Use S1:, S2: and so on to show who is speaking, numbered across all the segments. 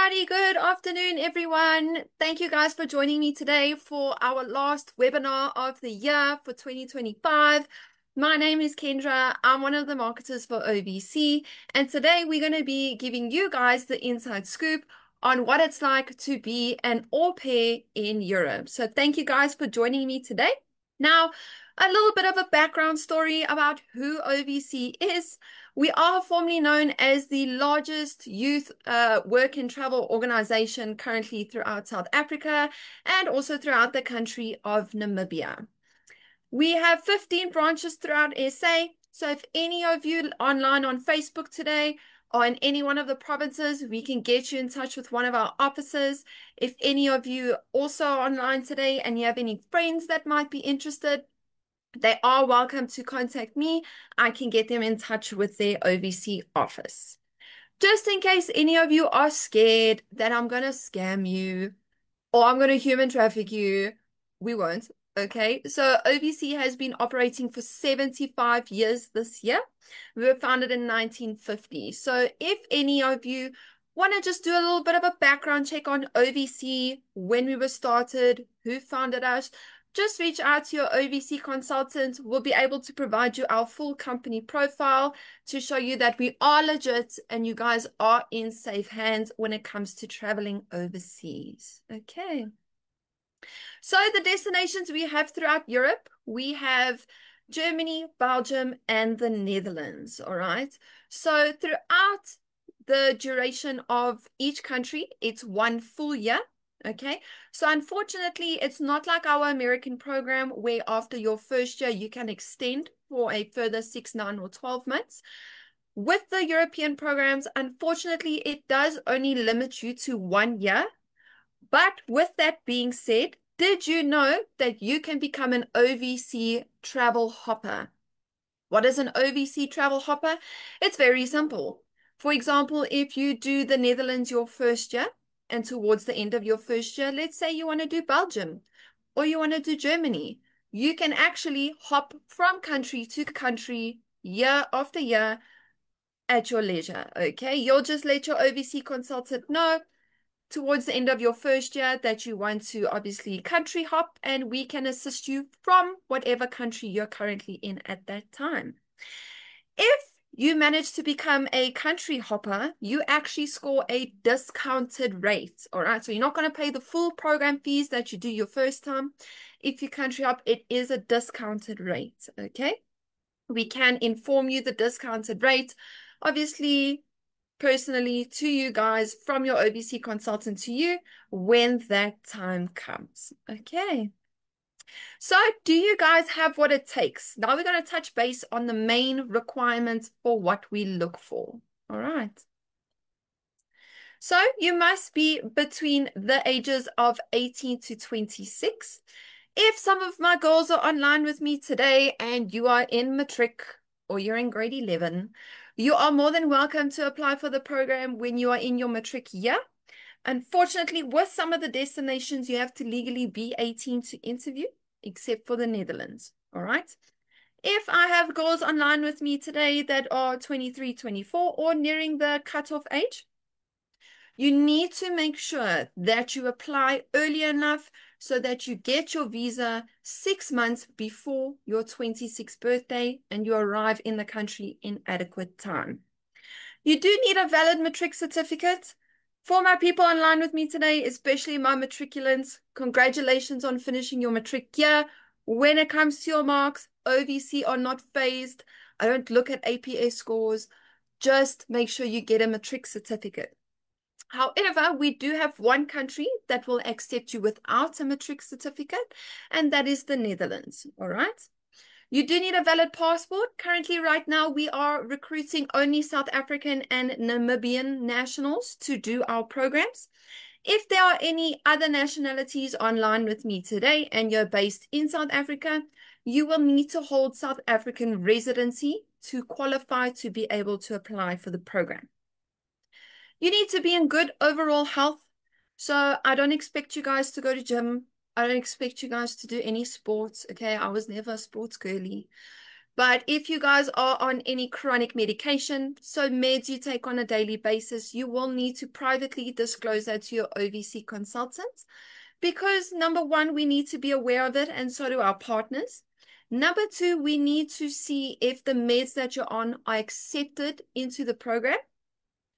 S1: Alrighty, good afternoon, everyone. Thank you guys for joining me today for our last webinar of the year for 2025. My name is Kendra. I'm one of the marketers for OVC, and today we're going to be giving you guys the inside scoop on what it's like to be an au pair in Europe. So thank you guys for joining me today. Now, a little bit of a background story about who OVC is. We are formally known as the largest youth work and travel organization currently throughout South Africa and also throughout the country of Namibia. We have 15 branches throughout SA. So if any of you online on Facebook today or in any one of the provinces, we can get you in touch with one of our officers. If any of you also are online today and you have any friends that might be interested, they are welcome to contact me. I can get them in touch with their OVC office. Just in case any of you are scared that I'm going to scam you or I'm going to human traffic you, we won't. Okay, so OVC has been operating for 75 years this year. We were founded in 1950. So if any of you want to just do a little bit of a background check on OVC, when we were started, who founded us, just reach out to your OVC consultant. We'll be able to provide you our full company profile to show you that we are legit and you guys are in safe hands when it comes to traveling overseas. Okay. So the destinations we have throughout Europe, we have Germany, Belgium, and the Netherlands. All right. So throughout the duration of each country, it's one full year. Okay. So unfortunately, it's not like our American program where after your first year, you can extend for a further 6, 9, or 12 months. With the European programs, unfortunately, it does only limit you to 1 year. But with that being said, did you know that you can become an OVC travel hopper? What is an OVC travel hopper? It's very simple. For example, if you do the Netherlands your first year, and towards the end of your first year, let's say you want to do Belgium or you want to do Germany, you can actually hop from country to country year after year at your leisure. Okay, you'll just let your OVC consultant know towards the end of your first year that you want to obviously country hop, and we can assist you from whatever country you're currently in at that time. If you manage to become a country hopper, you actually score a discounted rate. All right. So you're not going to pay the full program fees that you do your first time. If you country hop, it is a discounted rate. Okay. We can inform you the discounted rate, obviously, personally to you guys from your OVC consultant to you when that time comes. Okay. So do you guys have what it takes? Now we're going to touch base on the main requirements for what we look for. All right. So you must be between the ages of 18 to 26. If some of my girls are online with me today and you are in matric or you're in grade 11, you are more than welcome to apply for the program when you are in your matric year. Unfortunately, with some of the destinations, you have to legally be 18 to interview, except for the Netherlands. All right. If I have girls online with me today that are 23, 24, or nearing the cutoff age, you need to make sure that you apply early enough so that you get your visa 6 months before your 26th birthday and you arrive in the country in adequate time. You do need a valid matric certificate. For my people online with me today, especially my matriculants, congratulations on finishing your matric year. When it comes to your marks, OVC are not phased. I don't look at APS scores. Just make sure you get a matric certificate. However, we do have one country that will accept you without a matric certificate, and that is the Netherlands. All right. You do need a valid passport. Currently, right now, we are recruiting only South African and Namibian nationals to do our programs. If there are any other nationalities online with me today and you're based in South Africa, you will need to hold South African residency to qualify to be able to apply for the program. You need to be in good overall health. So I don't expect you guys to go to gym. I don't expect you guys to do any sports. Okay, I was never a sports girly. But if you guys are on any chronic medication, so meds you take on a daily basis, you will need to privately disclose that to your OVC consultant because number one, we need to be aware of it, and so do our partners. Number two, we need to see if the meds that you're on are accepted into the program.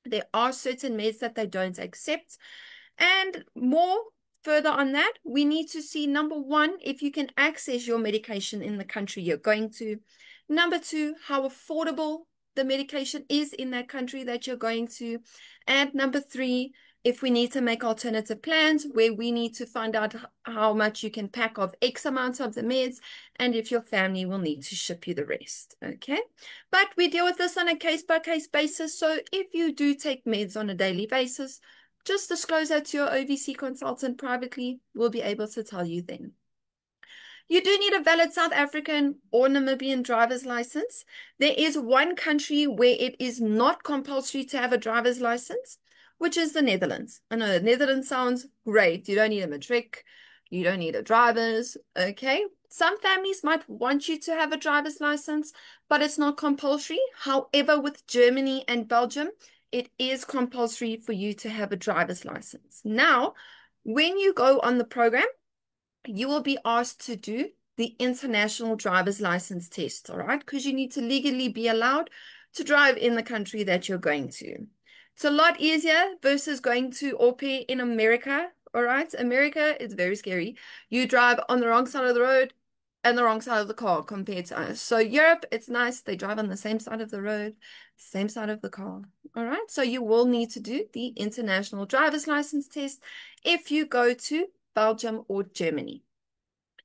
S1: There are certain meds that they don't accept. And more further on that, we need to see number one, if you can access your medication in the country you're going to. Number two, how affordable the medication is in that country that you're going to. And number three, if we need to make alternative plans where we need to find out how much you can pack of X amount of the meds and if your family will need to ship you the rest. Okay. But we deal with this on a case-by-case basis. So if you do take meds on a daily basis, just disclose that to your OVC consultant privately. We'll be able to tell you then. You do need a valid South African or Namibian driver's license. There is one country where it is not compulsory to have a driver's license, which is the Netherlands. I know the Netherlands sounds great. You don't need a matric. You don't need a driver's. Okay. Some families might want you to have a driver's license, but it's not compulsory. However, with Germany and Belgium, it is compulsory for you to have a driver's license. Now, when you go on the program, you will be asked to do the international driver's license test, all right? Because you need to legally be allowed to drive in the country that you're going to. It's a lot easier versus going to au pair in America, all right? America is very scary. You drive on the wrong side of the road and the wrong side of the car compared to us. So Europe, it's nice. They drive on the same side of the road, same side of the car. All right. So you will need to do the international driver's license test if you go to Belgium or Germany.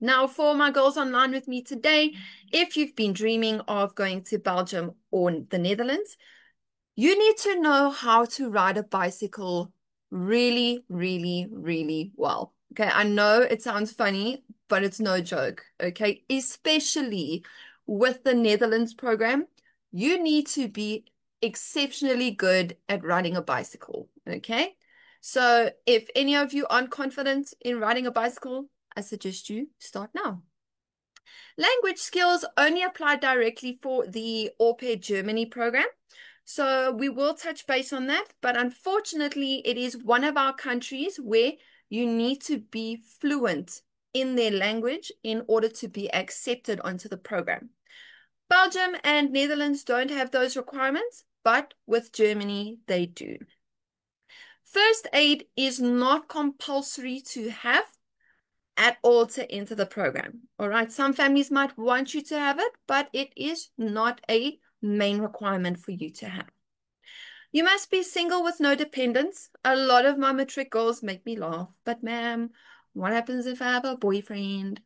S1: Now, for my girls online with me today, if you've been dreaming of going to Belgium or the Netherlands, you need to know how to ride a bicycle really, really, really well. Okay, I know it sounds funny, but it's no joke. Okay, especially with the Netherlands program, you need to be exceptionally good at riding a bicycle. Okay, so if any of you aren't confident in riding a bicycle, I suggest you start now. Language skills only apply directly for the Au Pair Germany program. So we will touch base on that, but unfortunately, it is one of our countries where you need to be fluent in their language in order to be accepted onto the program. Belgium and Netherlands don't have those requirements, but with Germany, they do. First aid is not compulsory to have at all to enter the program. All right, some families might want you to have it, but it is not a main requirement for you to have. You must be single with no dependents. A lot of my matric girls make me laugh, but ma'am, what happens if I have a boyfriend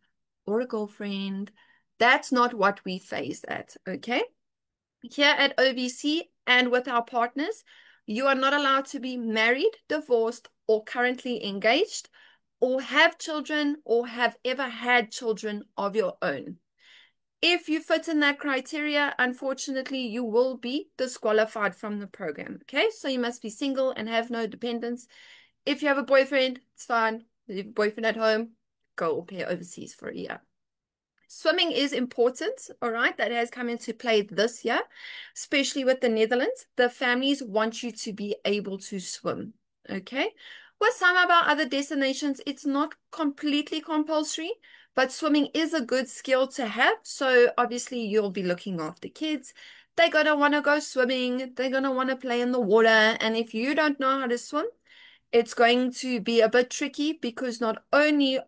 S1: or a girlfriend? That's not what we phase at, okay? Here at OVC and with our partners, you are not allowed to be married, divorced, or currently engaged, or have children, or have ever had children of your own. If you fit in that criteria, unfortunately, you will be disqualified from the program. Okay, so you must be single and have no dependents. If you have a boyfriend, it's fine. If you have a boyfriend at home, go au pair overseas for a year. Swimming is important, all right? That has come into play this year, especially with the Netherlands. The families want you to be able to swim, okay? With some of our other destinations, it's not completely compulsory, but swimming is a good skill to have. So obviously you'll be looking after kids. They're going to want to go swimming. They're going to want to play in the water. And if you don't know how to swim, it's going to be a bit tricky because not only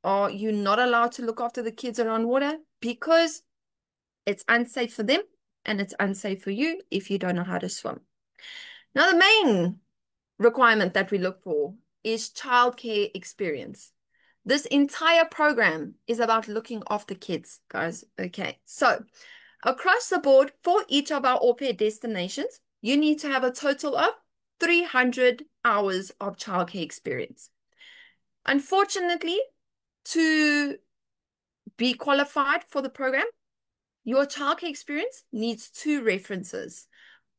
S1: are you not allowed to look after the kids around water because it's unsafe for them and it's unsafe for you if you don't know how to swim. Now, the main requirement that we look for is childcare experience. This entire program is about looking after kids, guys. Okay, so across the board for each of our au pair destinations, you need to have a total of 300 hours of childcare experience. Unfortunately, to be qualified for the program, your childcare experience needs 2 references,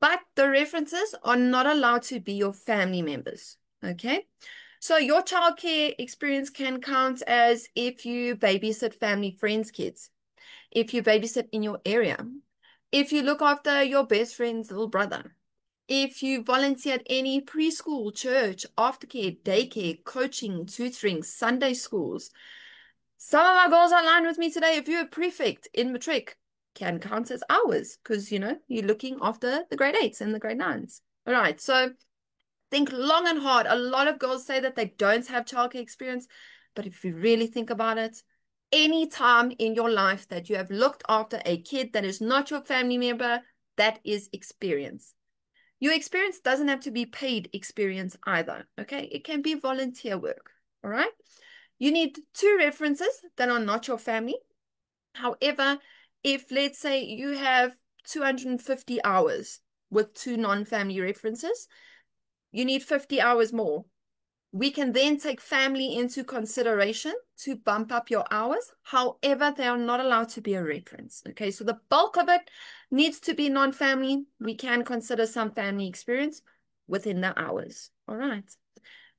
S1: but the references are not allowed to be your family members. Okay, so your childcare experience can count as if you babysit family friends' kids. if you babysit in your area, if you look after your best friend's little brother, if you volunteer at any preschool, church, aftercare, daycare, coaching, tutoring, Sunday schools. Some of my girls online with me today, if you're a prefect in matric, can count as hours because, you know, you're looking after the grade 8s and the grade 9s. All right, so think long and hard. A lot of girls say that they don't have childcare experience, but if you really think about it, any time in your life that you have looked after a kid that is not your family member, that is experience. Your experience doesn't have to be paid experience either, okay? It can be volunteer work, all right? You need 2 references that are not your family. However, if let's say you have 250 hours with 2 non-family references, you need 50 hours more. We can then take family into consideration to bump up your hours. However, they are not allowed to be a reference. Okay, so the bulk of it needs to be non-family. We can consider some family experience within the hours. All right.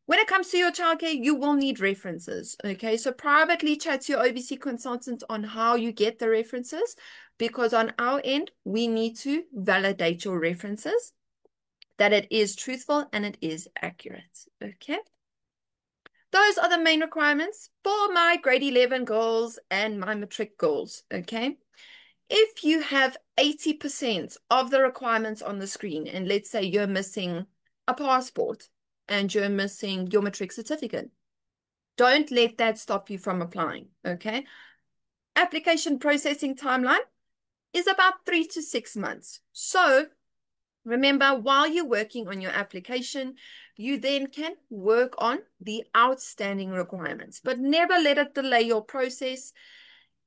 S1: When it comes to your childcare, you will need references. Okay, so privately chat to your OVC consultant on how you get the references, because on our end, we need to validate your references, that it is truthful and it is accurate. Okay. Those are the main requirements for my grade 11 goals and my matric goals, okay? If you have 80% of the requirements on the screen, and let's say you're missing a passport and you're missing your matric certificate, don't let that stop you from applying, okay? Application processing timeline is about 3 to 6 months. So remember, while you're working on your application, you then can work on the outstanding requirements, but never let it delay your process.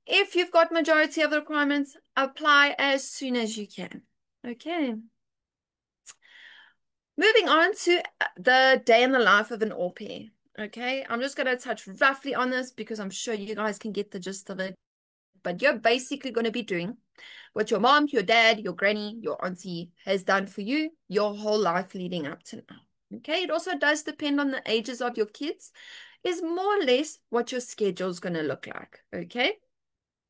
S1: If you've got majority of the requirements, apply as soon as you can. Okay. Moving on to the day in the life of an au pair. Okay, I'm just going to touch roughly on this because I'm sure you guys can get the gist of it. But you're basically going to be doing what your mom, your dad, your granny, your auntie has done for you your whole life leading up to now. Okay, it also does depend on the ages of your kids, is more or less what your schedule is going to look like. Okay,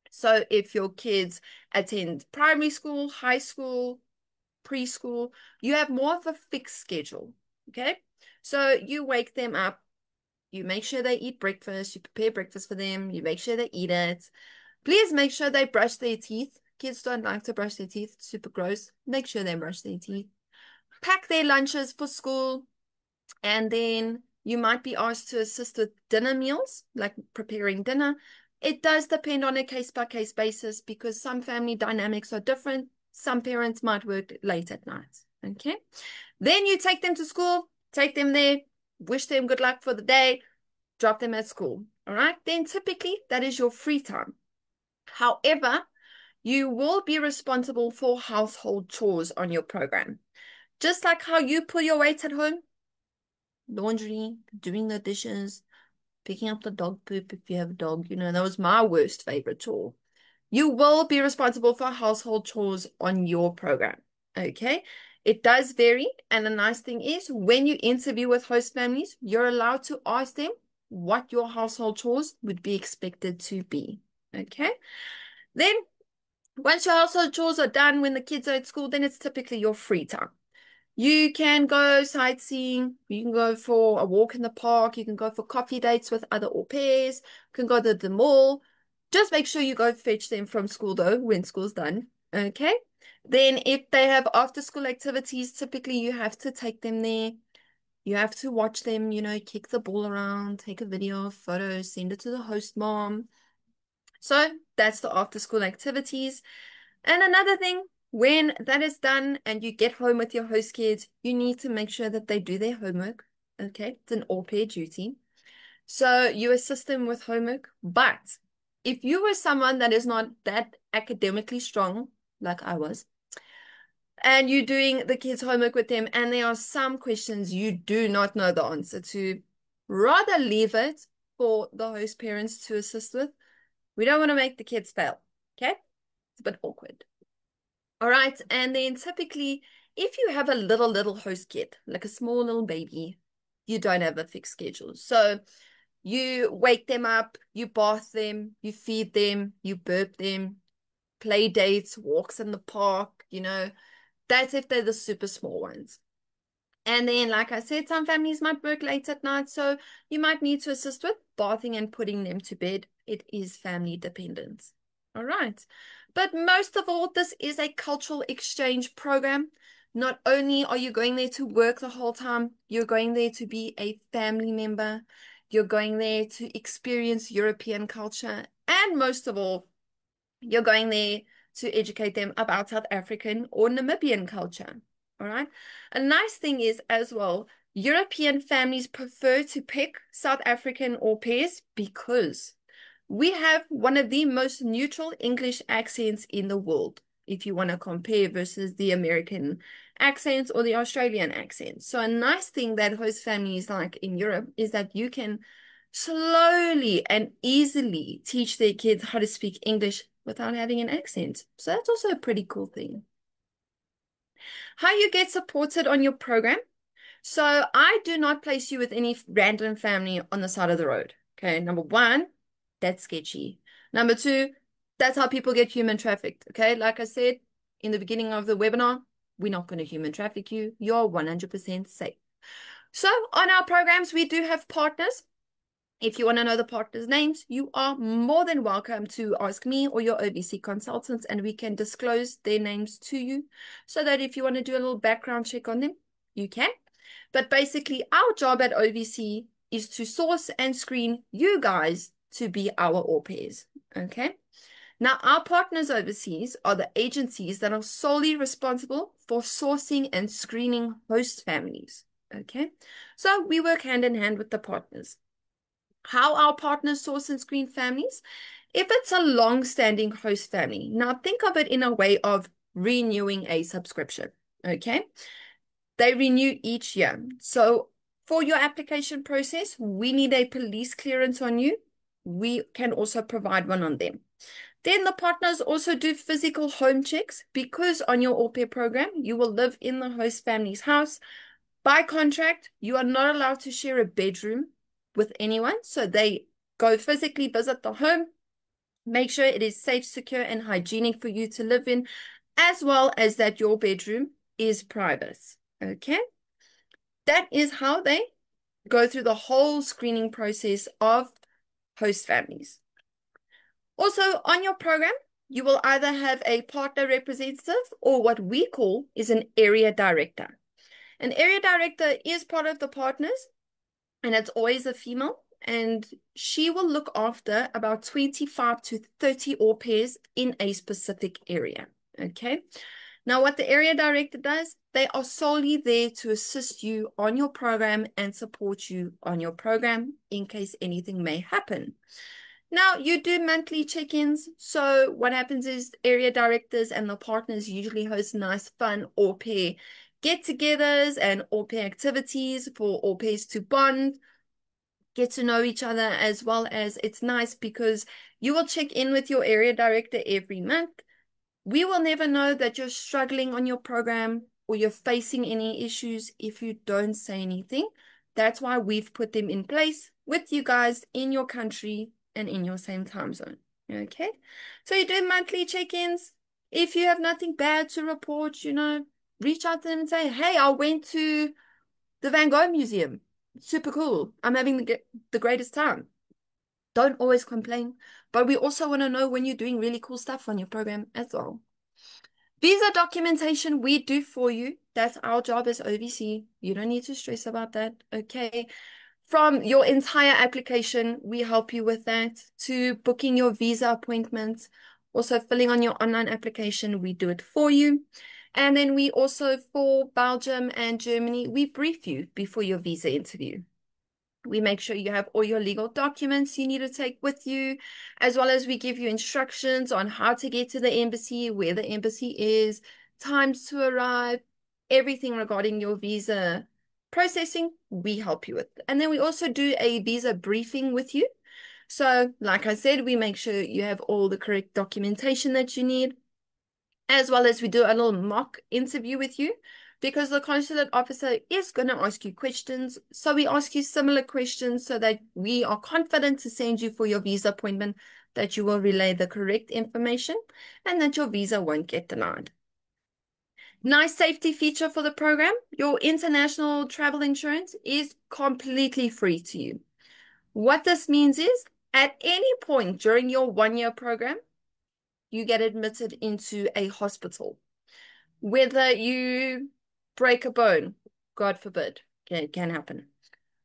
S1: so if your kids attend primary school, high school, preschool, you have more of a fixed schedule. Okay, so you wake them up, you make sure they eat breakfast, you prepare breakfast for them, you make sure they eat it. Please make sure they brush their teeth. Kids don't like to brush their teeth. It's super gross. Make sure they brush their teeth. Pack their lunches for school. And then you might be asked to assist with dinner meals, like preparing dinner. It does depend on a case-by-case basis because some family dynamics are different. Some parents might work late at night. Okay. Then you take them to school, take them there, wish them good luck for the day, drop them at school. All right. Then typically that is your free time. However, you will be responsible for household chores on your program. Just like how you pull your weight at home, laundry, doing the dishes, picking up the dog poop if you have a dog, you know, that was my worst favorite chore. You will be responsible for household chores on your program, okay? It does vary, and the nice thing is when you interview with host families, you're allowed to ask them what your household chores would be expected to be, okay? Then once your household chores are done when the kids are at school, then it's typically your free time. You can go sightseeing, you can go for a walk in the park, you can go for coffee dates with other au pairs, you can go to the mall. Just make sure you go fetch them from school though, when school's done, okay? Then if they have after school activities, typically you have to take them there. You have to watch them, you know, kick the ball around, take a video, photo, send it to the host mom. So that's the after school activities. And another thing, when that is done and you get home with your host kids, you need to make sure that they do their homework. Okay, it's an au pair duty. So you assist them with homework. But if you were someone that is not that academically strong, like I was, and you're doing the kids' homework with them, and there are some questions you do not know the answer to, rather leave it for the host parents to assist with. We don't want to make the kids fail. Okay, it's a bit awkward. All right, and then typically, if you have a little host kid, like a small little baby, you don't have a fixed schedule. So You wake them up, you bath them, you feed them, you burp them, play dates, walks in the park, that's if they're the super small ones. And then, like I said, some families might work late at night, so you might need to assist with bathing and putting them to bed. It is family dependent. All right. But most of all, this is a cultural exchange program. Not only are you going there to work the whole time, you're going there to be a family member. You're going there to experience European culture. And most of all, you're going there to educate them about South African or Namibian culture. All right. A nice thing is as well, European families prefer to pick South African au pairs because we have one of the most neutral English accents in the world, if you want to compare versus the American accents or the Australian accents. So a nice thing that host families like in Europe is that you can slowly and easily teach their kids how to speak English without having an accent. So that's also a pretty cool thing. How you get supported on your program. So I do not place you with any random family on the side of the road. Okay, number one, that's sketchy. Number two, that's how people get human trafficked. Okay, like I said in the beginning of the webinar, we're not going to human traffic you. You're 100% safe. So on our programs, we do have partners. If you want to know the partners' names, you are more than welcome to ask me or your OVC consultants, and we can disclose their names to you so that if you want to do a little background check on them, you can. But basically, our job at OVC is to source and screen you guys to be our au pairs, okay? Now, our partners overseas are the agencies that are solely responsible for sourcing and screening host families, okay? So we work hand in hand with the partners. How our partners source and screen families? If it's a long-standing host family, now think of it in a way of renewing a subscription, okay? They renew each year. So for your application process, we need a police clearance on you. We can also provide one on them. Then the partners also do physical home checks because on your au pair program, you will live in the host family's house. By contract, you are not allowed to share a bedroom with anyone. So they go physically visit the home, make sure it is safe, secure, and hygienic for you to live in, as well as that your bedroom is private. Okay? That is how they go through the whole screening process of host families. Also, on your program, you will either have a partner representative or what we call is an area director. An area director is part of the partners, and it's always a female, and she will look after about 25 to 30 au pairs in a specific area, okay? Now, what the area director does, they are solely there to assist you on your program and support you on your program in case anything may happen. Now, you do monthly check-ins. So what happens is area directors and the partners usually host nice, fun au pair get-togethers and au pair activities for au pairs to bond, get to know each other, as well as it's nice because you will check in with your area director every month. We will never know that you're struggling on your program or you're facing any issues if you don't say anything. That's why we've put them in place with you guys in your country and in your same time zone. Okay, so you do monthly check-ins. If you have nothing bad to report, reach out to them and say, hey, I went to the Van Gogh Museum. Super cool. I'm having the greatest time. Don't always complain, but we also want to know when you're doing really cool stuff on your program as well. Visa documentation we do for you. That's our job as OVC. You don't need to stress about that, okay? From your entire application, we help you with that, to booking your visa appointments, also filling on your online application, we do it for you. And then we also, for Belgium and Germany, we brief you before your visa interview. We make sure you have all your legal documents you need to take with you, as well as we give you instructions on how to get to the embassy, where the embassy is, times to arrive, everything regarding your visa processing, we help you with. And then we also do a visa briefing with you. So like I said, we make sure you have all the correct documentation that you need, as well as we do a little mock interview with you because the consulate officer is going to ask you questions. So we ask you similar questions so that we are confident to send you for your visa appointment, that you will relay the correct information and that your visa won't get denied. Nice safety feature for the program: your international travel insurance is completely free to you. What this means is, at any point during your 1-year program, you get admitted into a hospital. Whether you break a bone, God forbid, okay, it can happen.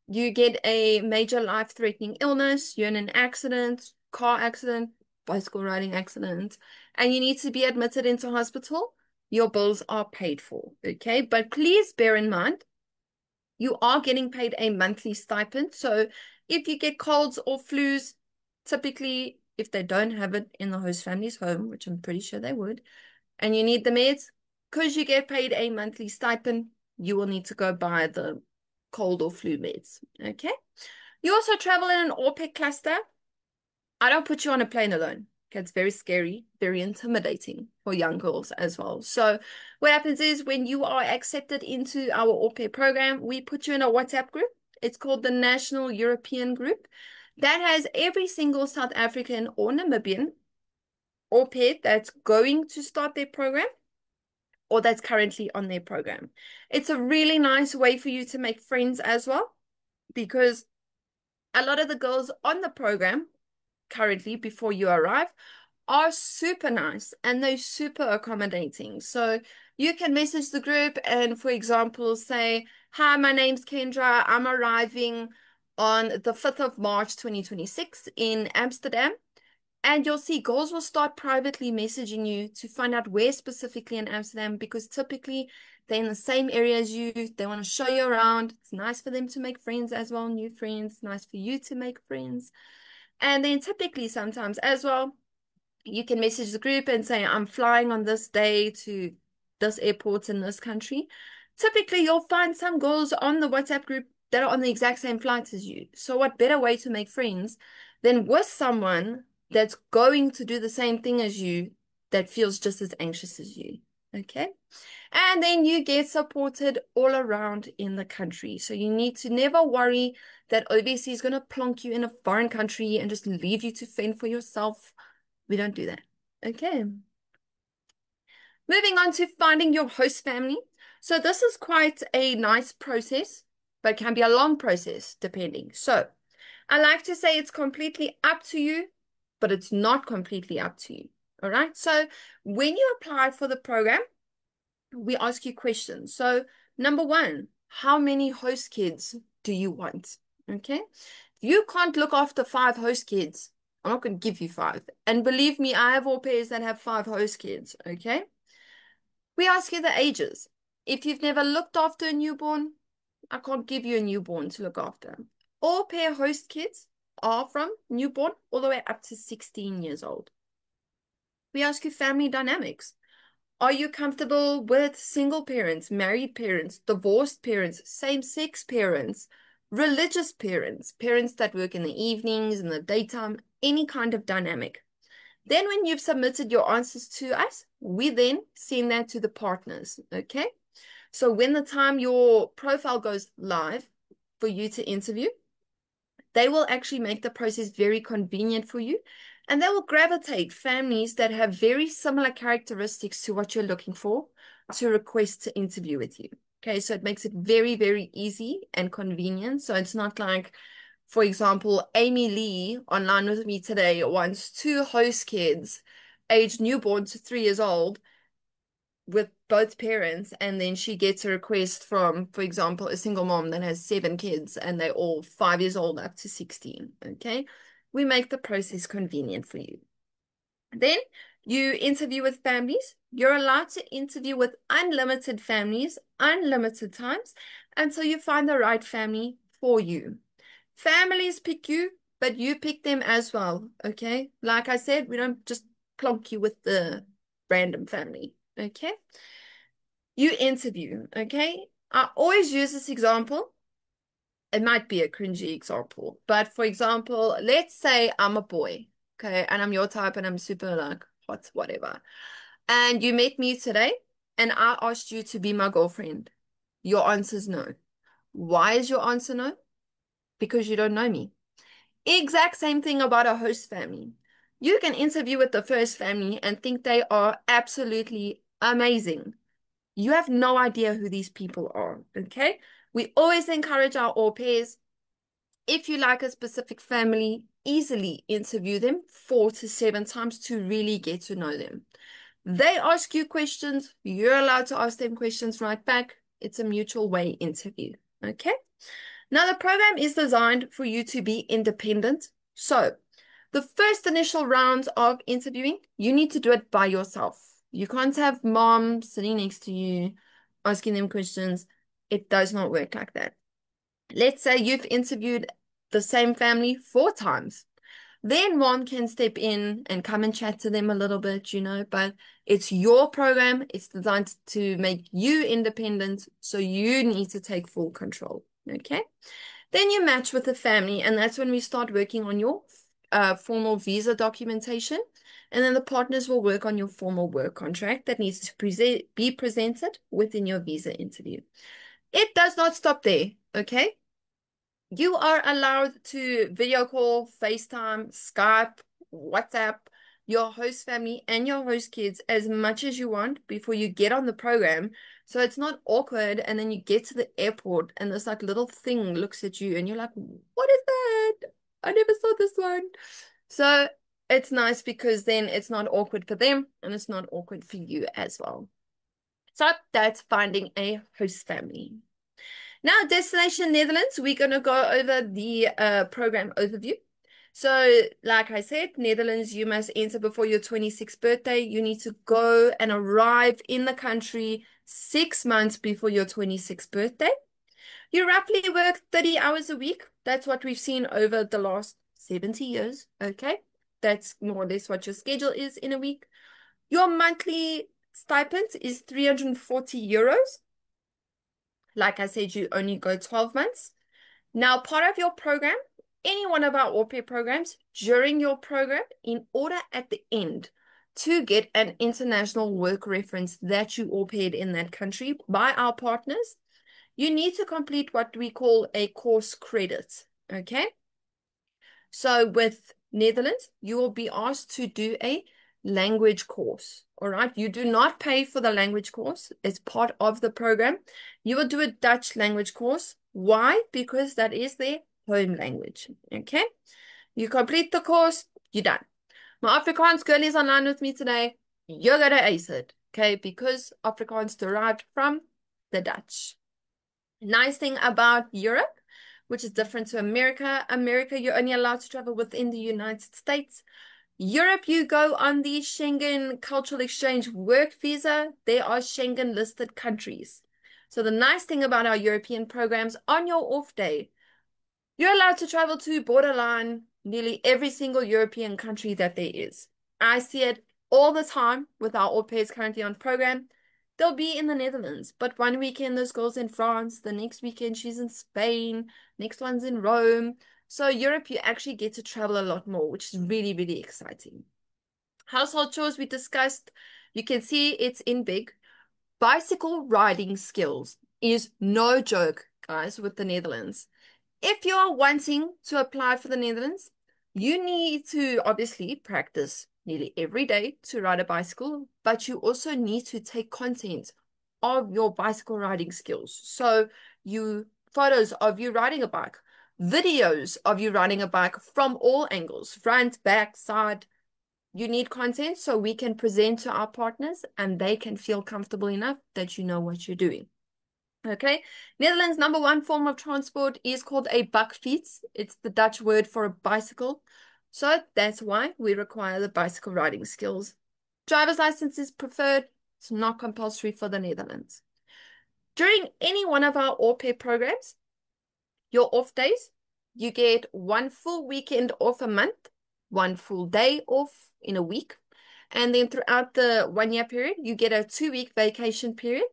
S1: You get a major life-threatening illness, you're in an accident, car accident, bicycle riding accident, and you need to be admitted into hospital, your bills are paid for, okay? But please bear in mind, you are getting paid a monthly stipend. So if you get colds or flus, typically, if they don't have it in the host family's home, which I'm pretty sure they would, and you need the meds, because you get paid a monthly stipend, you will need to go buy the cold or flu meds, okay? You also travel in an ORPEC cluster. I don't put you on a plane alone. Okay, it's very scary, very intimidating for young girls as well. So what happens is, when you are accepted into our ORPEC program, we put you in a WhatsApp group. It's called the National European Group. That has every single South African or Namibian ORPEC that's going to start their program or that's currently on their program. It's a really nice way for you to make friends as well, because a lot of the girls on the program currently, before you arrive, are super nice and they're super accommodating. So you can message the group and, for example, say, "Hi, my name's Kendra. I'm arriving on the 5th of March 2026 in Amsterdam." And you'll see girls will start privately messaging you to find out where specifically in Amsterdam, because typically they're in the same area as you. They want to show you around. It's nice for them to make friends as well, new friends. Nice for you to make friends. And then typically sometimes as well, you can message the group and say, "I'm flying on this day to this airport in this country." Typically, you'll find some girls on the WhatsApp group that are on the exact same flight as you. So what better way to make friends than with someone that's going to do the same thing as you, that feels just as anxious as you, okay? And then you get supported all around in the country. So you need to never worry that OVC is going to plonk you in a foreign country and just leave you to fend for yourself. We don't do that. Okay. Moving on to finding your host family. So this is quite a nice process, but it can be a long process depending. So I like to say it's completely up to you, but it's not completely up to you. All right. So when you apply for the program, we ask you questions. So number one, how many host kids do you want? Okay. If you can't look after 5 host kids, I'm not going to give you 5. And believe me, I have au pairs that have 5 host kids. Okay. We ask you the ages. If you've never looked after a newborn, I can't give you a newborn to look after. Au pair host kids are from newborn all the way up to 16 years old. We ask you family dynamics. Are you comfortable with single parents, married parents, divorced parents, same-sex parents, religious parents, parents that work in the evenings, in the daytime, any kind of dynamic? Then when you've submitted your answers to us, we then send that to the partners, okay? So when the time your profile goes live for you to interview, they will actually make the process very convenient for you, and they will gravitate families that have very similar characteristics to what you're looking for to request to interview with you. Okay, so it makes it very, very easy and convenient. So it's not like, for example, Amy Lee online with me today wants 2 host kids, aged newborn to 3 years old, with both parents, and then she gets a request from, for example, a single mom that has 7 kids and they're all 5 years old up to 16. Okay, we make the process convenient for you. Then you interview with families. You're allowed to interview with unlimited families, unlimited times, until you find the right family for you. Families pick you, but you pick them as well. Okay, like I said, we don't just plonk you with the random family. Okay, you interview. Okay, I always use this example. It might be a cringy example, but for example, let's say I'm a boy, okay, and I'm your type and I'm super like hot, whatever. And you met me today and I asked you to be my girlfriend, your answer is no. Why is your answer no? Because you don't know me. Exact same thing about a host family. You can interview with the first family and think they are absolutely amazing. You have no idea who these people are, okay? We always encourage our au pairs, if you like a specific family, easily interview them 4 to 7 times to really get to know them. They ask you questions, you're allowed to ask them questions right back. It's a mutual way interview, okay? Now, the program is designed for you to be independent. So, the first initial round of interviewing, you need to do it by yourself. You can't have mom sitting next to you, asking them questions. It does not work like that. Let's say you've interviewed the same family 4 times. Then mom can step in and come and chat to them a little bit, but it's your program. It's designed to make you independent, so you need to take full control, okay? Then you match with the family, and that's when we start working on your formal visa documentation. And then the partners will work on your formal work contract that needs to be presented within your visa interview. It does not stop there, okay? You are allowed to video call, FaceTime, Skype, WhatsApp your host family and your host kids as much as you want before you get on the program. So it's not awkward. And then you get to the airport and this like little thing looks at you and you're like, what is that? I never saw this one. So it's nice because then it's not awkward for them and it's not awkward for you as well. So that's finding a host family. Now, Destination Netherlands, we're going to go over the program overview. So, like I said, Netherlands, you must enter before your 26th birthday. You need to go and arrive in the country 6 months before your 26th birthday. You roughly work 30 hours a week. That's what we've seen over the last 70 years, okay? That's more or less what your schedule is in a week. Your monthly stipend is 340 euros. Like I said, you only go 12 months. Now, part of your program, any one of our au pair programs, during your program, in order at the end to get an international work reference that you au paired in that country by our partners, you need to complete what we call a course credit, okay? So with Netherlands, you will be asked to do a language course, all right? You do not pay for the language course. It's part of the program. You will do a Dutch language course. Why? Because that is their home language, okay? You complete the course, you're done. My Afrikaans girl is online with me today. You're going to ace it, okay? Because Afrikaans derived from the Dutch. Nice thing about Europe, which is different to America. America, you're only allowed to travel within the United States. Europe, you go on the Schengen Cultural Exchange Work Visa. There are Schengen listed countries. So the nice thing about our European programs, on your off day, you're allowed to travel to borderline nearly every single European country that there is. I see it all the time with our au pairs currently on program. They'll be in the Netherlands, but one weekend this girl's in France, the next weekend she's in Spain, next one's in Rome. So Europe, you actually get to travel a lot more, which is really, really exciting. Household chores we discussed. You can see it's in big. Bicycle riding skills is no joke, guys, with the Netherlands. If you are wanting to apply for the Netherlands, you need to obviously practice nearly every day to ride a bicycle, but you also need to take content of your bicycle riding skills. So photos of you riding a bike, videos of you riding a bike from all angles, front, back, side. You need content so we can present to our partners and they can feel comfortable enough that you know what you're doing. Okay, Netherlands' #1 form of transport is called a bakfiets. It's the Dutch word for a bicycle. So that's why we require the bicycle riding skills. Driver's license is preferred. It's not compulsory for the Netherlands. During any one of our au pair programs, your off days, you get 1 full weekend off a month, 1 full day off in a week. And then throughout the 1 year period, you get a 2-week vacation period.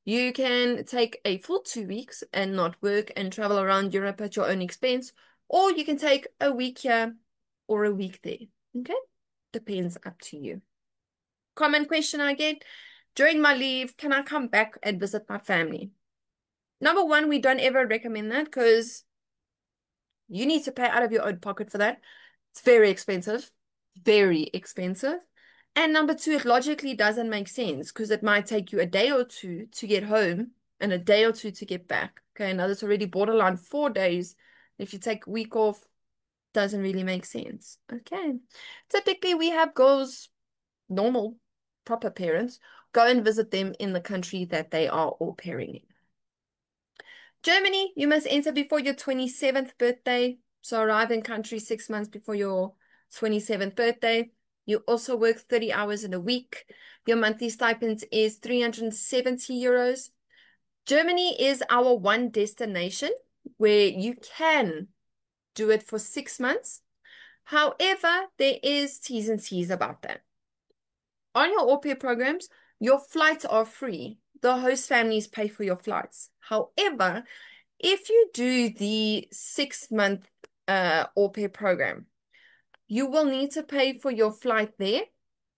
S1: You can take a full 2 weeks and not work and travel around Europe at your own expense, or you can take a week here or a week there. Okay? Depends up to you. Common question I get, during my leave, can I come back and visit my family? Number one, we don't ever recommend that because you need to pay out of your own pocket for that. It's very expensive, very expensive. And number two, it logically doesn't make sense because it might take you a day or two to get home and a day or two to get back. Okay, now that's already borderline 4 days. If you take a week off, doesn't really make sense. Okay, typically we have girls, normal, proper parents, go and visit them in the country that they are au pairing in. Germany, you must enter before your 27th birthday. So arrive in country 6 months before your 27th birthday. You also work 30 hours in a week. Your monthly stipend is 370 euros. Germany is our one destination where you can do it for 6 months. However, there is T's and C's about that. On your au pair programs, your flights are free. The host families pay for your flights. However, if you do the 6 month au pair program, you will need to pay for your flight there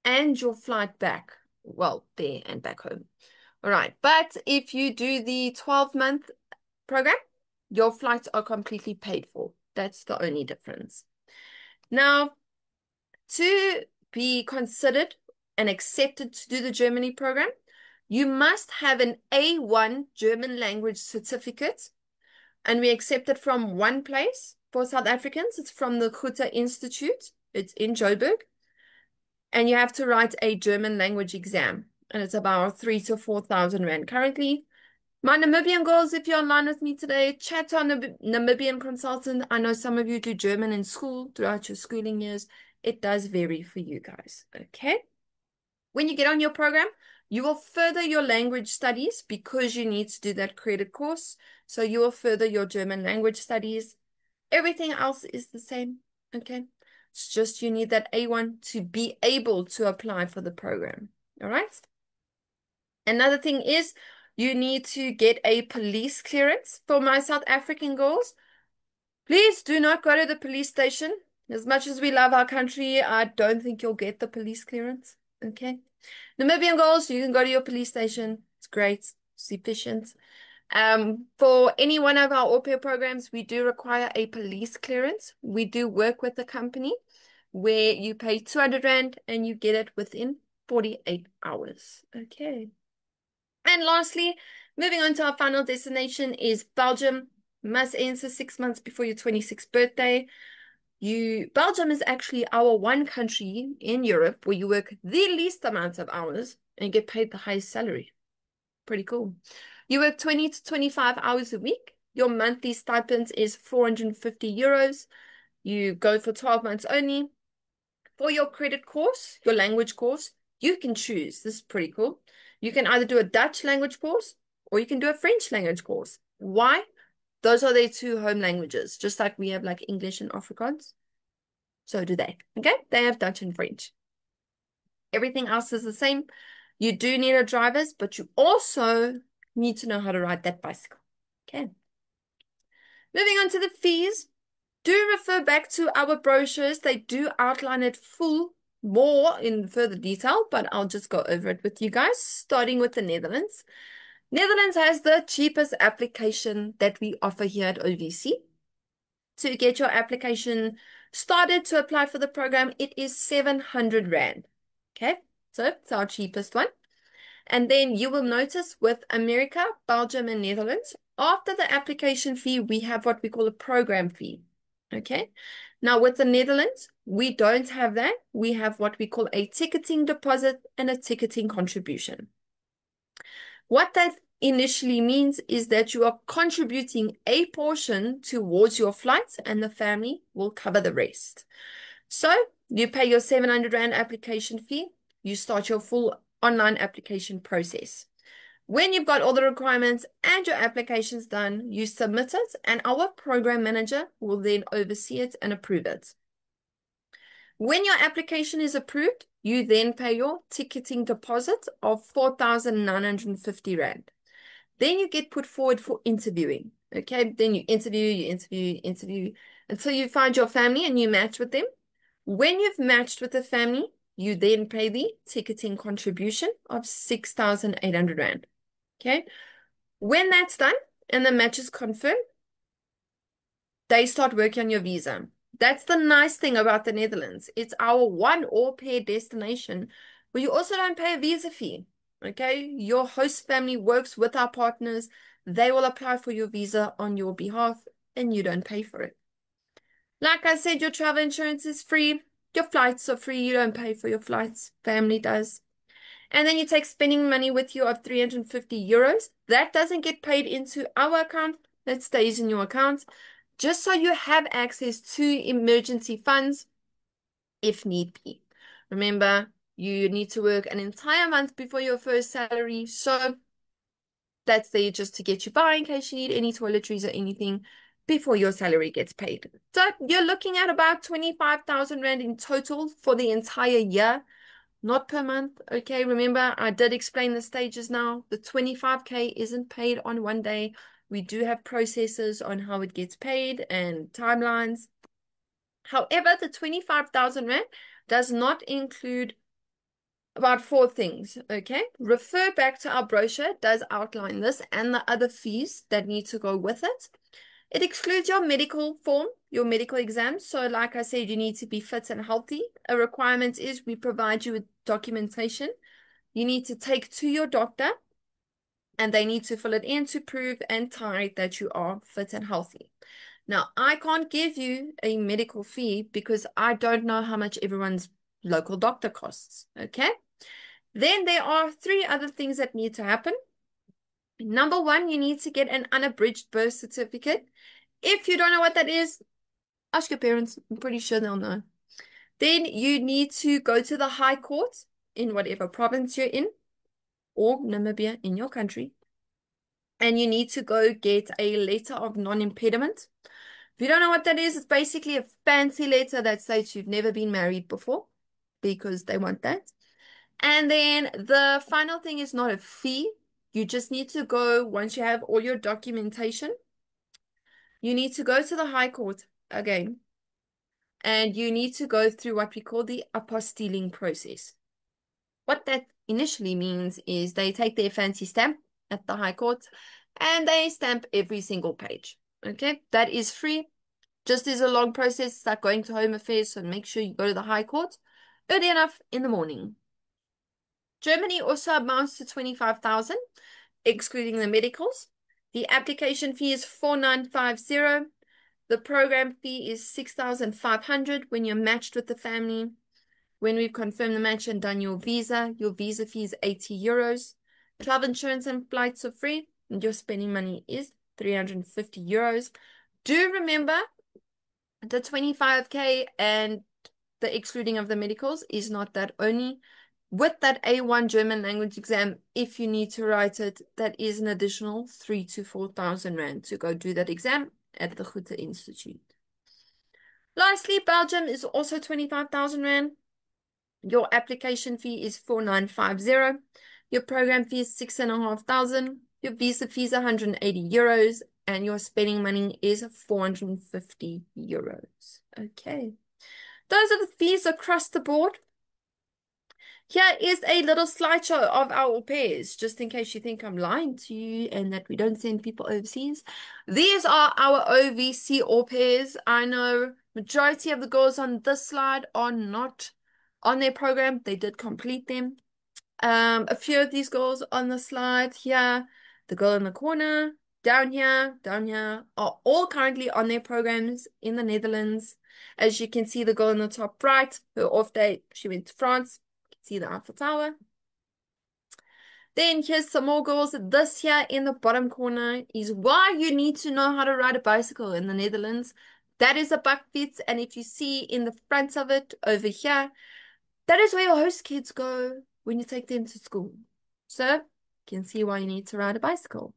S1: and your flight back. Well, there and back home. All right. But if you do the 12-month program, your flights are completely paid for. That's the only difference. Now, to be considered and accepted to do the Germany program, you must have an A1 German language certificate, and we accept it from one place for South Africans. It's from the Goethe Institute. It's in Joburg. And you have to write a German language exam, and it's about 3,000 to 4,000 Rand currently. My Namibian girls, if you're online with me today, chat to our Namibian consultant. I know some of you do German in school throughout your schooling years. It does vary for you guys, okay? When you get on your program, you will further your language studies because you need to do that credit course. So you will further your German language studies. Everything else is the same, okay? It's just you need that A1 to be able to apply for the program, all right? Another thing is you need to get a police clearance. For my South African girls, please do not go to the police station. As much as we love our country, I don't think you'll get the police clearance, okay? Namibian girls, you can go to your police station. It's great. It's efficient. For any one of our au pair programs, we do require a police clearance. We do work with a company where you pay 200 Rand and you get it within 48 hours. Okay. And lastly, moving on to our final destination is Belgium. Must enter 6 months before your 26th birthday. Belgium is actually our one country in Europe where you work the least amount of hours and get paid the highest salary. Pretty cool. You work 20 to 25 hours a week. Your monthly stipend is 450 euros. You go for 12 months only. For your credit course, your language course, you can choose. This is pretty cool. You can either do a Dutch language course or you can do a French language course. Why? Those are their two home languages, just like we have like English and Afrikaans. So do they. Okay? They have Dutch and French. Everything else is the same. You do need a driver's, but you also need to know how to ride that bicycle. Okay. Moving on to the fees. Do refer back to our brochures. They do outline it more in further detail, but I'll just go over it with you guys, starting with the Netherlands. Netherlands has the cheapest application that we offer here at OVC. To get your application started to apply for the program, it is 700 Rand. Okay, so it's our cheapest one. And then you will notice with America, Belgium, and Netherlands, after the application fee, we have what we call a program fee. Okay. Now with the Netherlands, we don't have that. We have what we call a ticketing deposit and a ticketing contribution. What that initially means is that you are contributing a portion towards your flight and the family will cover the rest. So you pay your 700 Rand application fee. You start your full online application process. When you've got all the requirements and your application's done, you submit it and our program manager will then oversee it and approve it. When your application is approved, you then pay your ticketing deposit of 4,950 Rand. Then you get put forward for interviewing. Okay, then you interview until you find your family and you match with them. When you've matched with the family, You then pay the ticketing contribution of 6,800 Rand. Okay. When that's done and the match is confirmed, they start working on your visa. That's the nice thing about the Netherlands. It's our one all-pair destination where you also don't pay a visa fee. Okay. Your host family works with our partners. They will apply for your visa on your behalf and you don't pay for it. Like I said, your travel insurance is free. Your flights are free. You don't pay for your flights. Family does. And then you take spending money with you of 350 euros. That doesn't get paid into our account. That stays in your account. Just so you have access to emergency funds if need be. Remember, you need to work an entire month before your first salary. So that's there just to get you by in case you need any toiletries or anything before your salary gets paid. So you're looking at about 25,000 Rand in total for the entire year, not per month. Okay, remember, I did explain the stages now. The 25K isn't paid on one day. We do have processes on how it gets paid and timelines. However, the 25,000 Rand does not include about 4 things. Okay, refer back to our brochure. It does outline this and the other fees that need to go with it. It excludes your medical form, your medical exams. So like I said, you need to be fit and healthy. A requirement is we provide you with documentation you need to take to your doctor, and they need to fill it in to prove and tie that you are fit and healthy. Now, I can't give you a medical fee because I don't know how much everyone's local doctor costs. Okay. Then there are 3 other things that need to happen. Number 1, you need to get an unabridged birth certificate. If you don't know what that is, ask your parents. I'm pretty sure they'll know. Then you need to go to the High Court in whatever province you're in, or Namibia in your country. And you need to go get a letter of non-impediment. If you don't know what that is, it's basically a fancy letter that states you've never been married before, because they want that. And then the final thing is not a fee. You just need to go, once you have all your documentation, you need to go to the High Court again. And you need to go through what we call the apostilling process. What that initially means is they take their fancy stamp at the High Court and they stamp every single page. Okay, that is free. Just is a long process. It's like going to Home Affairs, so make sure you go to the High Court early enough in the morning. Germany also amounts to 25,000, excluding the medicals. The application fee is 4,950. The program fee is 6,500 when you're matched with the family. When we've confirmed the match and done your visa fee is 80 euros. Travel insurance and flights are free, and your spending money is 350 euros. Do remember the 25K and the excluding of the medicals is not that only. With that A1 German language exam, if you need to write it, that is an additional 3,000 to 4,000 Rand to go do that exam at the Goethe Institute. Lastly, Belgium is also 25,000 Rand. Your application fee is 4,950. Your program fee is 6,500. Your visa fee is 180 euros. And your spending money is 450 euros. Okay. Those are the fees across the board. Here is a little slideshow of our au pairs, just in case you think I'm lying to you and that we don't send people overseas. These are our OVC au pairs. I know majority of the girls on this slide are not on their program. They did complete them. A few of these girls on the slide here, the girl in the corner, down here, are all currently on their programs in the Netherlands. As you can see, the girl in the top right, her off date, she went to France. See the Eiffel Tower. Then here's some more girls. This here in the bottom corner is why you need to know how to ride a bicycle in the Netherlands. That is a bakfiets, and if you see in the front of it over here, that is where your host kids go when you take them to school. So you can see why you need to ride a bicycle.